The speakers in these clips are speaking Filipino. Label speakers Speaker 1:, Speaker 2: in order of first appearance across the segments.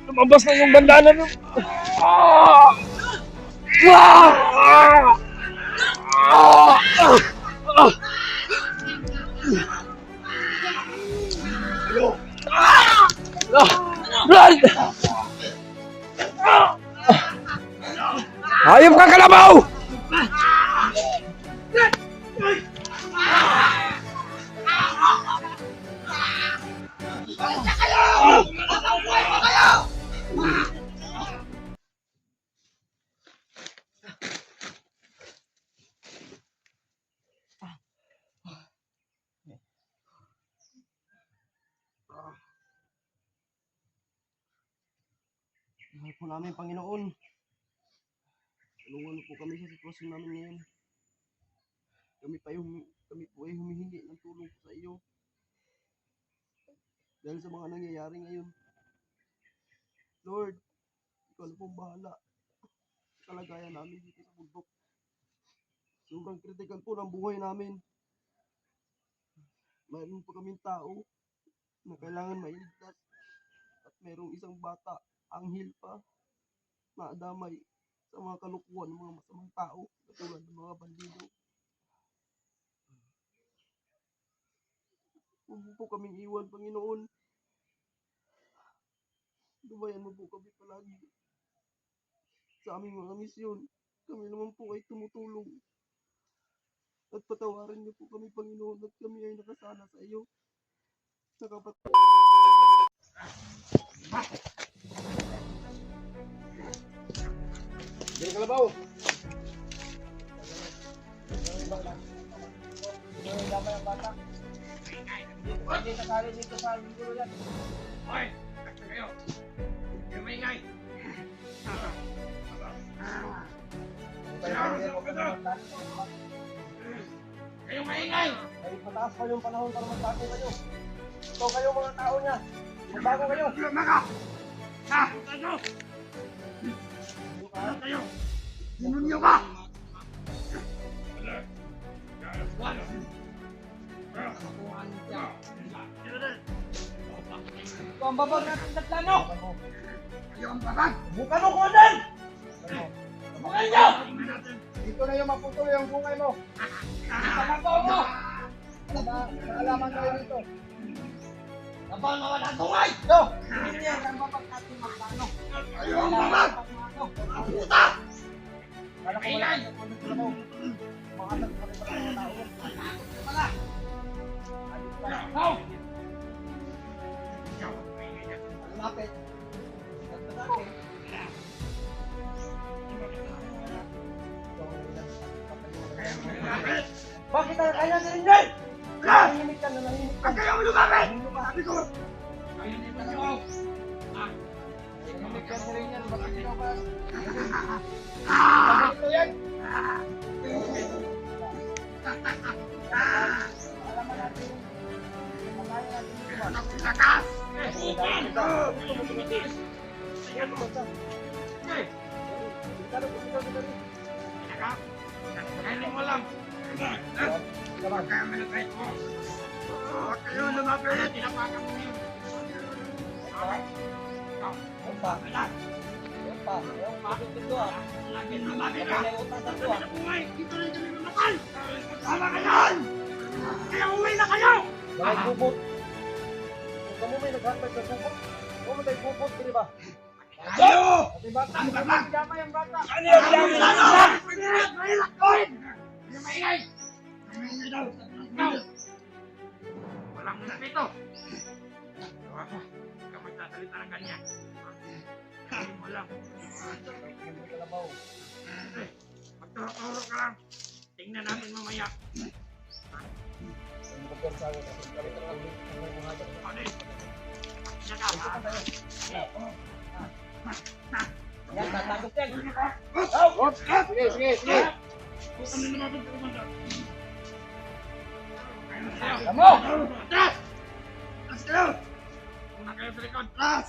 Speaker 1: Lumabas na yung bandana nun. Ah! Run! Hayop ka, kalabaw!
Speaker 2: Mahal po namin, Panginoon. Tulungan po kami sa sitwasyon namin ngayon. Kami po ay humihingi ng tulong po sa iyo. Dahil sa mga nangyayari ngayon. Lord, ikaw na pong bahala sa kalagayan namin dito sa bundok. Sobrang kritikal po ng buhay namin. Mayroon po kaming tao na kailangan mailigtas. At mayroong isang bata, anghel pa, na adamay sa mga kalukuhan ng mga masamang tao katulad ng mga bandido. Huwag mo po kaming iwan, Panginoon. Dumayan mo po kami palagi sa aming mga misyon. Kami naman po ay tumutulong. At patawarin niyo po kami, Panginoon, at kami ay nakasana sa iyo.
Speaker 1: Dili kalabaw. Hindi kasali dito sa gulo yan. Hoy! Takta kayo! Hindi maingay! Kayong maingay!
Speaker 2: Ay, mataas pa yung panahon para magbago kayo. Ito kayo mga tao niya. Magbago kayo.
Speaker 1: Maka! Ha! Tayo! Tayo! Sinunyo ka!
Speaker 2: Ito ang babag natin sa plano.
Speaker 1: Kayo ang babag!
Speaker 2: Buka mo ko din!
Speaker 1: Bukay niyo!
Speaker 2: Dito na yung maputol yung bungay mo. Pagkakaw mo! Nakalaman tayo dito.
Speaker 1: Kapal mawala ang tungay!
Speaker 2: Ito! Hindi yan ang babag natin magplano.
Speaker 1: Kayo ang babag! Ang puta!
Speaker 2: Kala ko wala kayo kung nito ako. Makalag pa rin pala mga tao. Pala!
Speaker 1: How?
Speaker 2: Malapit. Bakit kaya na rin yan? Nahihimik ka na, nahihimik ka.
Speaker 1: Huwag kayong lumapit! Sabi ko! Kayo din ba niyo?
Speaker 2: Nahihimik ka na rin yan. Bakit ikaw ba? Bakit ito yan? Alaman natin. Alaman natin ito ba?
Speaker 1: Lakas! Kaya mo lang. Huwag kayo malapit mo. Huwag kayo lumapit. Tinapakan mo yun.
Speaker 2: Opa. Opa. Bakit ito ah?
Speaker 1: Lagi lumapit ka.
Speaker 2: May utas ako ah.
Speaker 1: Dito rin kami mamatay. Tama ka yan! Kaya uwi na kayo!
Speaker 2: Bakit bubot? Kung kamo may naghantay sa bubot, kung may bubot, di ba?
Speaker 1: Kayo!
Speaker 2: At yung bata, hindi ka magdamay ang bata.
Speaker 1: Ano yung dami? Ano? Mahilak ko! Ano maingay? Maingay daw. Ikaw! Walang napito. Huwag ka magsasalita ng ganyan. Hindi mo lang. Magturo-turo ka lang. Tingnan natin mamaya. Ano? Yan ka.
Speaker 2: Yan, tatagos yan.
Speaker 1: Sige, sige, sige. Ano naman ito kumanda?
Speaker 2: Kamu!
Speaker 1: Atras! Atras kayo! Una kayo sa likod. Atras!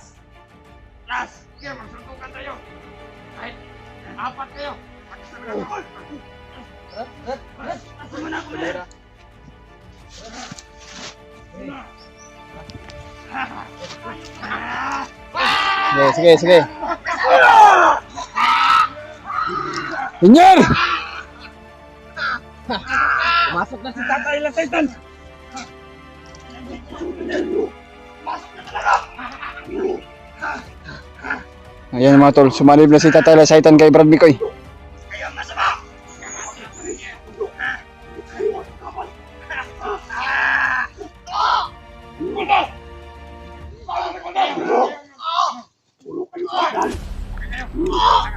Speaker 1: Atras! Sige, magsuntukan tayo. Kahit apat kayo. Pakisama na ako. Asa mo na ako na.
Speaker 3: Sige, sige. Inyer!
Speaker 1: Pumasok na si Tatay Lasaitan!
Speaker 3: Ayan mga tol, sumalib na si Tatay Lasaitan kay Brad Mikoy.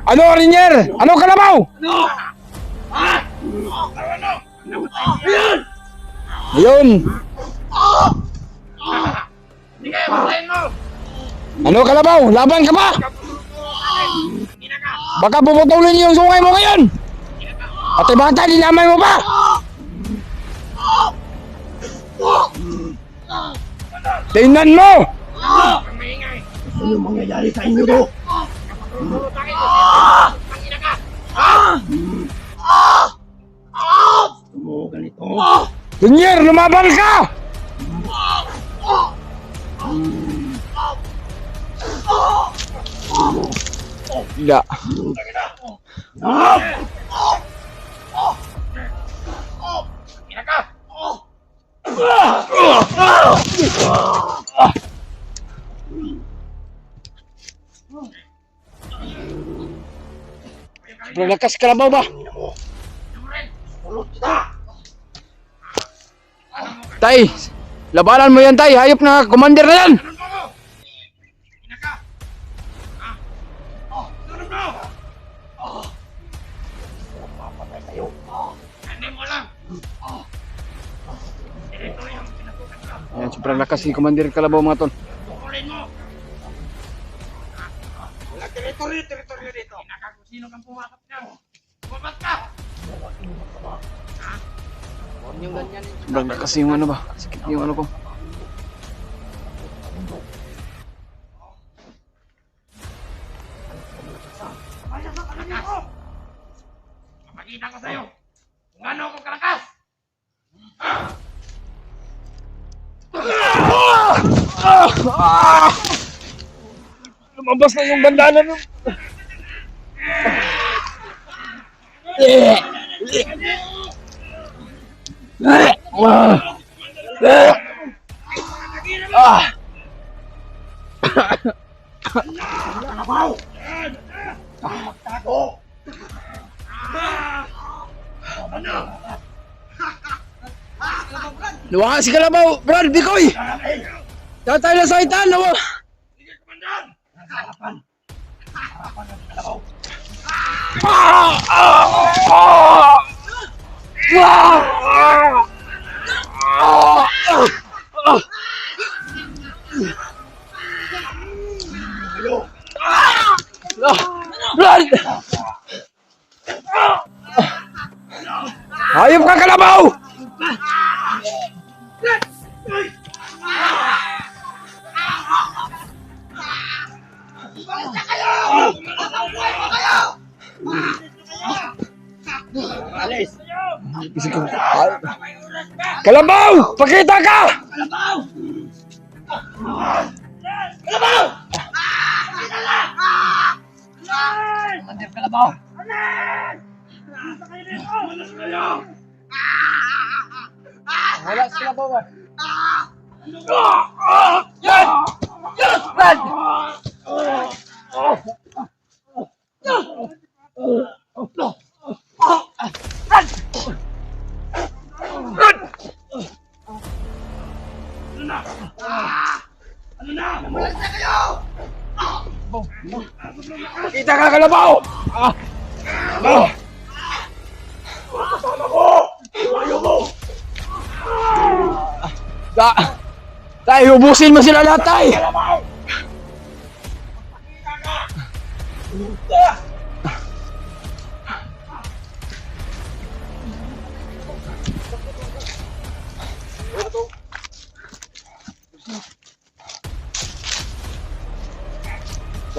Speaker 3: Ano, Rinyer? Ano, Kalabaw? Ayun!
Speaker 1: Sige, patayin mo!
Speaker 3: Ano, Kalabaw? Laban ka ba? Baka puputulin niyo yung sungay mo ngayon! At ibata, dinamay mo pa! Tingnan mo!
Speaker 1: Maingay!
Speaker 2: Ano yung mangyayari sa inyo to? Gusto mo ganito?
Speaker 3: Rinyer, lumaban ka! Tidak. Berlakas Kalabaw ba? Tay, labanan mo yan, Tay. Hayop na commander na yan.
Speaker 1: Hindi mo alam! Ito yung pinatukan ko!
Speaker 3: Ayan, sobrang lakas si Commander Kalabaw mga tol.
Speaker 1: Tukulin mo! Walang teritoryo dito! Inaka kung sino kang pumakap niya! Bumabat ka!
Speaker 3: Sobrang lakas yung ano ba? Sakit yung ano ko.
Speaker 1: Papakita ko sa'yo kung ano ako kalakas!
Speaker 3: Lumabas na yung bandana no. Luwa si Kalabaw, Brad Bikoy. Tatay Lasaitan, nawa.
Speaker 1: Sige, Komandan!
Speaker 3: Brad! Hayop ka, Kalabaw! Kalabaw! Pakita ka!
Speaker 2: Commander Kalabaw! Wala si Kalabaw ba? Yes! Yes, Brad!
Speaker 3: Pakita ka, Kalabaw! Tay, ubusin mo sila lahat, tay!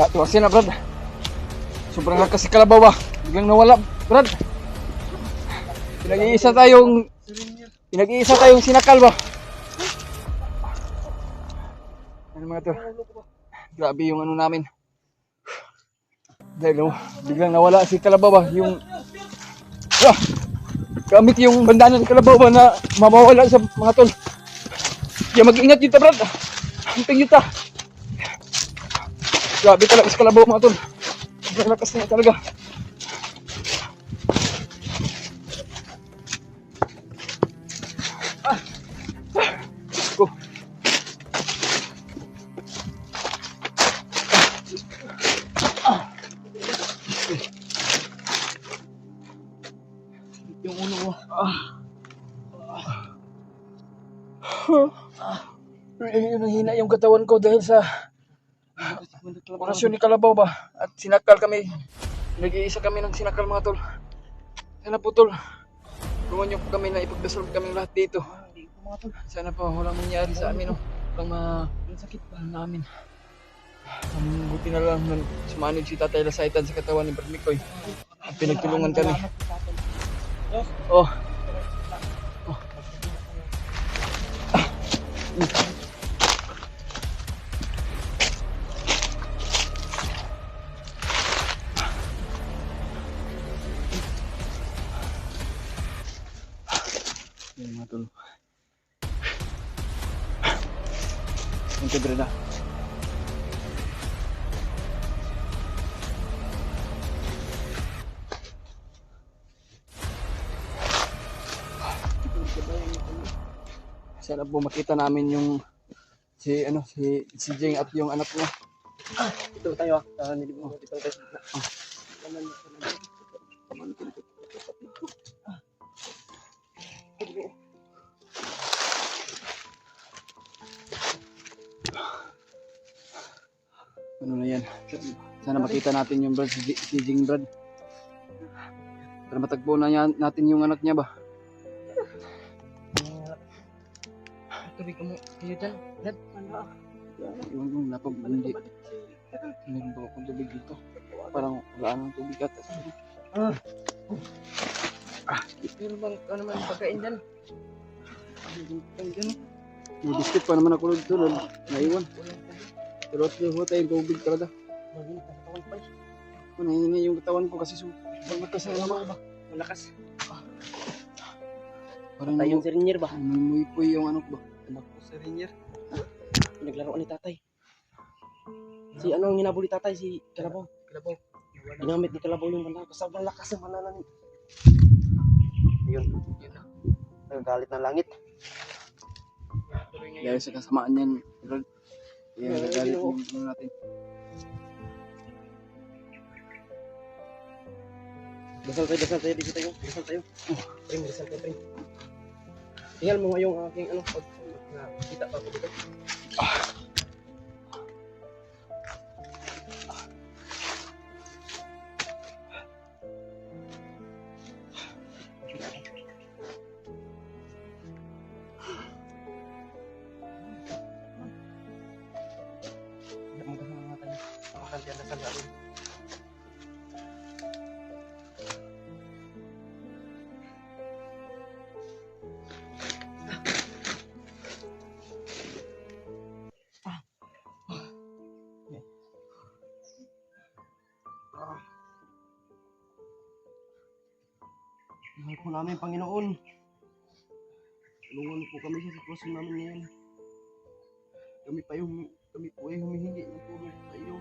Speaker 3: Tuwasin na, Brad. Sobrang lakas si Kalabaw ba? Biglang nawala, Brad. Pinag-iisa tayong sinakal ba? Ano mga to? Grabe yung ano namin. Dahil biglang nawala si Kalabaw ba, yung gamit yung bandana ni Kalabaw ba na mamawala sa mga tol. Kaya mag-ingat yun ta brad. Hunting yun ta. Grabe talaga si Kalabaw mga tol. Sobrang lakas niya talaga. Go. Yung ulo ko. Yun ang hina yung katawan ko dahil sa orasyon ni Kalabaw ba. At sinakal kami. Nag-iisa kami ng sinakal mga tol. Sana po tol. Tulungan niyo po kami na ipagdasal kami lahat dito. Sana po walang mangyari sa amin. No? Walang sakit pa namin. Buti na lang nun sumanod si Tatay Lasaitan sa katawan ni Brad Mikoy. At pinagtulungan kami. Oh. Yan mga tol. Ang kebre na. Sana po makita namin yung si Jing at yung anak niya.
Speaker 2: Ito tayo nilibong dito tayo.
Speaker 3: Ano na yan? Sana makita natin yung brad, si Jing brad. Para matagpo na natin yung anak niya ba?
Speaker 2: Tuloy ka mo. Kayo dyan. Brad, ano?
Speaker 3: Yung napag-hindi. Meron ba akong tubig dito? Parang wala ng tubig at
Speaker 2: Pero bang ano man pagkain dyan?
Speaker 3: may biscuit pa naman ako dito. Naiwan. Pero at yung tayo tubig talaga. Nahihina yung katawan ko kasi sobrang lakas na naman ba?
Speaker 2: Malakas.
Speaker 3: Parang
Speaker 2: Tayong serinyer ba?
Speaker 3: may puy yung ano ba?
Speaker 2: Tumakbo sa serinyer. Naglaro ni tatay. Si ano ang hinabol ni tatay? Si Kalabaw. Ginamit ni Kalabaw yung bala. Sobrang lakas ng bala ni. Ayun. Nagagalit ng langit.
Speaker 3: Dahil sa kasamaan niyan, brad. Kaya nagagalit yung natin.
Speaker 2: Dasal tayo, dito tayo. Dasal tayo. Pring, dasal tayo, pring. Tingnan mo nga yung aking ano, pag nakita pa ako dito. Dasal natin. Mahal po namin, Panginoon. Tulungan po kami sa sitwasyon namin ngayon. Kami po ay humihingi ng tulong sa iyo.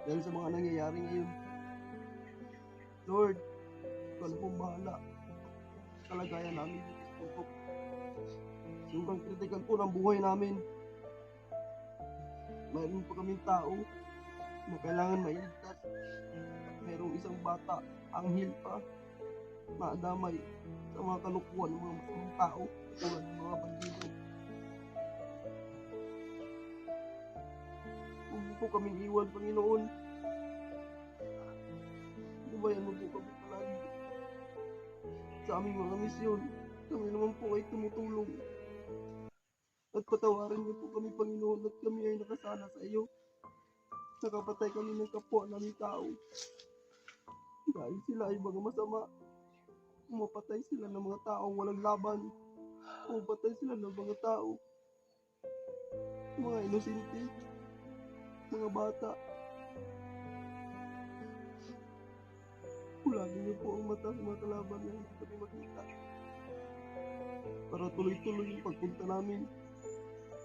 Speaker 2: Dahil sa mga nangyayari ngayon. Lord, ikaw na pong bahala. Kalagayan namin dito. Sobrang kritikal po ng buhay namin. Mayroon pa kaming tao na kailangan mailigtas. Mayroong isang bata, anghel pa, nadamay sa mga kalukuhan ng mga masamang tao tulad ng mga bandido. Huwag mo po kaming iwan, Panginoon. Lubayan mo po kami palagi sa aming mga misyon. Kami naman po ay tumutulong. At patawarin niyo po kami, Panginoon, at kami ay nakasala sa iyo. Nakapatay kami ng kapwa naming tao. Dahil sila ay mga masama. Umapatay sila ng mga taong walang laban. Umapatay sila ng mga tao. Mga inosente. Mga bata. Kulagin niyo po ang mata sa mga kalaban na hindi kami makita. Para tuloy-tuloy yung pagpunta namin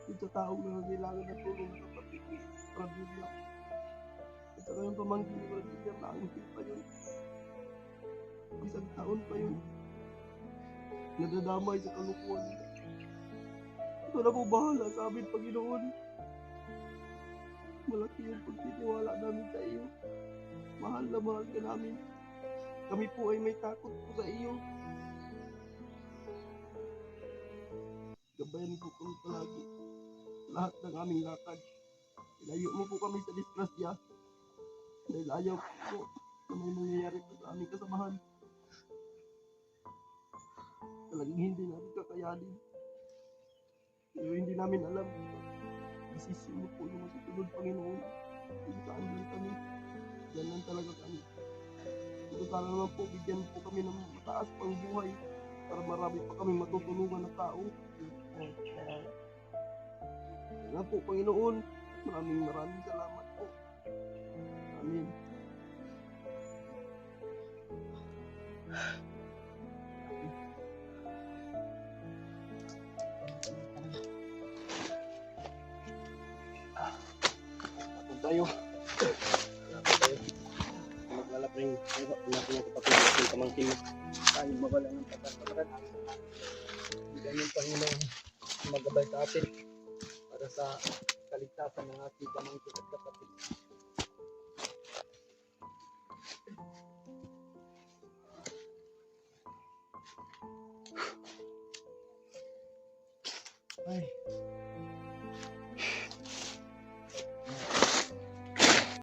Speaker 2: dun sa taong nangangailangan ng tulong ng kapatid ni Brad William. At saka yung pamangkin ni Brad William na angkin pa yun. Isang taon pa yun. Nadadamay sa kalukuhan nila. Ito na po bahala sa amin, Panginoon. Malaki yung pagtitiwala namin sa iyo. Mahal na mahal ka namin. Kami po ay may takot po sa iyo. Gabayan po kami palagi. Lahat ng aming lakad. Ilayo mo po kami sa disgrasya. Dahil ayaw po na may nangyayari po sa aming kasamahan. Talagang hindi namin kakayanin. Pero hindi namin alam. Desisyon mo po yung masusunod, Panginoon. Kung saan lang kami. Yan lang talaga kami. Ito sana naman po, bigyan po kami ng mataas pang buhay para marami pa kami matutulungan na tao. Yan po, Panginoon. Maraming salamat po. Amen.
Speaker 3: Tapos tayo.
Speaker 2: Maglalap rin. Natin yung kapatid natin pamangkin mo.
Speaker 3: Tayo mawala ng pagkakaroon. Bigyan yung Panginoon magabay sa atin para sa kaligtasan ng ating pamangkin at kapatid. Ay,